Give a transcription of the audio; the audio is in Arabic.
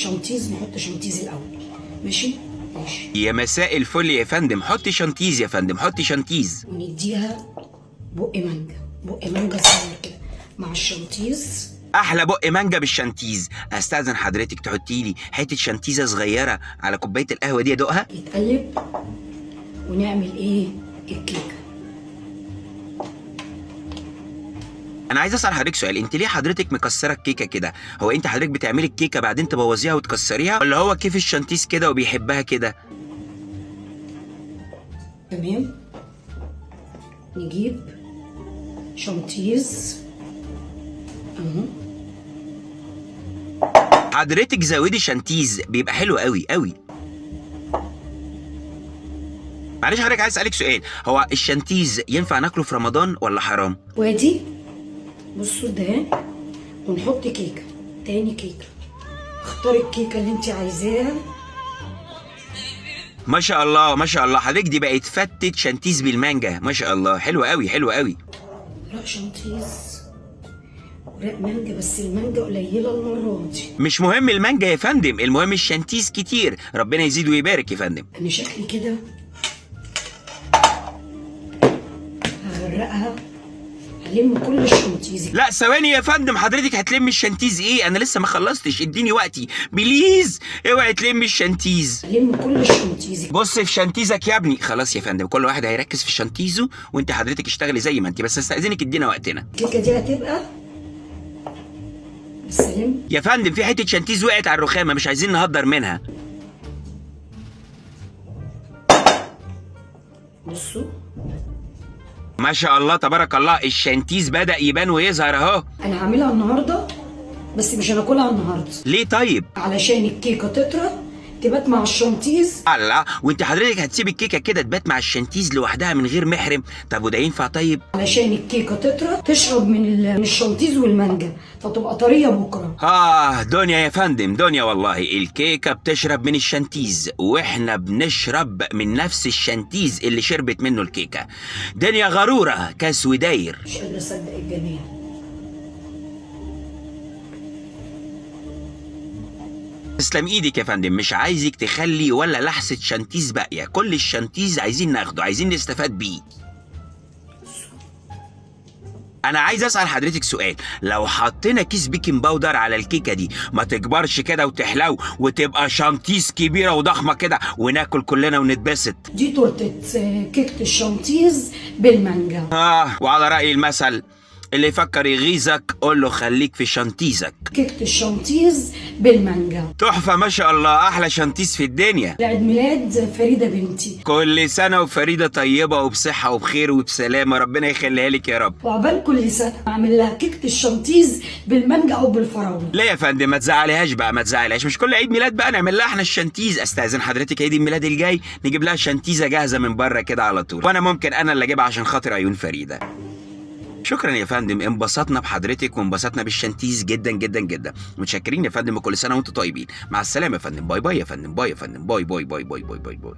شانتيز، نحط شانتيز الاول. ماشي. يا مساء الفل يا فندم، حطي شانتيز يا فندم، حطي شانتيز. ونديها بق مانجا صغير كده مع الشانتيز. احلى بق مانجا بالشانتيز. استاذن حضرتك تحطي لي حته شانتيزه صغيره على كوبايه القهوه دي ادوقها. يتقلب ونعمل ايه؟ الكيكه. انا عايز اسال حضرتك سؤال، انت ليه حضرتك مكسره الكيكه كده؟ هو انت حضرتك بتعملي الكيكه بعدين تبوظيها وتكسريها، ولا هو كيف الشانتيز كده وبيحبها كده؟ تمام. نجيب شانتيز اهو. حضرتك زودي شانتيز بيبقى حلو قوي قوي. معلش حضرتك عايز اسالك سؤال، هو الشانتيز ينفع ناكله في رمضان ولا حرام؟ وادي بصوا ده، ونحط كيكه تاني. كيكه اختاري الكيكه اللي انت عايزاها. ما شاء الله ما شاء الله، حضرتك دي بقت فتة شانتيز بالمانجا، ما شاء الله، حلوه قوي حلوه قوي. ورق شانتيز، ورق مانجا، بس المانجا قليله المره دي. مش مهم المانجا يا فندم، المهم الشانتيز كتير، ربنا يزيد ويبارك يا فندم. انا شكلي كده هغرقها، هلم كل الشانتيز. لا ثواني يا فندم، حضرتك هتلمي الشانتيز ايه؟ انا لسه ما خلصتش، اديني وقتي بليز، اوعي تلمي الشانتيز. هلم كل الشانتيز. بص في شانتيزك يا ابني. خلاص يا فندم، كل واحد هيركز في شانتيزه، وانت حضرتك اشتغلي زي ما انت، بس استاذنك ادينا وقتنا. الكيكه دي هتبقى بالسلام. يا فندم في حته شانتيز وقعت على الرخامه، مش عايزين نهدر منها. بصوا ما شاء الله تبارك الله، الشانتيز بدأ يبان ويظهر اهو. انا هعملها النهارده، بس مش هناكلها النهارده. ليه طيب؟ علشان الكيكه تطرى تبات مع الشانتيز. الله، وانت حضرتك هتسيب الكيكه كده تبات مع الشانتيز لوحدها من غير محرم؟ طب وده ينفع طيب؟ علشان الكيكه تطرى تشرب من الشانتيز والمانجا، فتبقى طريه بكره. دنيا يا فندم، دنيا والله، الكيكه بتشرب من الشانتيز واحنا بنشرب من نفس الشانتيز اللي شربت منه الكيكه. دنيا غروره كاس وداير. مش قادره اصدق الجمال. تسلم ايدك يا فندم، مش عايزك تخلي ولا لحظه شانتيز باقيه، كل الشانتيز عايزين ناخده، عايزين نستفاد بيه. انا عايز اسال حضرتك سؤال، لو حطينا كيس بيكنج باودر على الكيكه دي ما تكبرش كده وتحلو وتبقى شانتيز كبيره وضخمه كده وناكل كلنا ونتبسط؟ دي تورته كيكه الشانتيز بالمانجا. وعلى راي المثل، اللي يفكر يغيظك قول له خليك في شانتيزك. كيكه الشانتيز بالمانجا تحفه ما شاء الله، احلى شانتيز في الدنيا. عيد ميلاد فريده بنتي. كل سنه وفريده طيبه وبصحه وبخير وبسلامه، ربنا يخليها لك يا رب. وعقبال كل سنه اعمل لها كيكه الشانتيز بالمانجا او بالفراوله. لا يا فندم ما تزعليهاش بقى، ما تزعليهاش، مش كل عيد ميلاد بقى نعمل لها احنا الشانتيز. استاذن حضرتك عيد الميلاد الجاي نجيب لها شانتيزه جاهزه من بره كده على طول، وانا ممكن انا اللي اجيبها عشان خاطر عيون فريده. شكرا يا فندم، انبسطنا بحضرتك وانبسطنا بالشانتيز جدا جدا جدا. متشكرين يا فندم، وكل سنه وانتم طيبين. مع السلامه يا فندم، باي باي يا فندم، باي يا فندم، باي باي باي باي باي باي باي.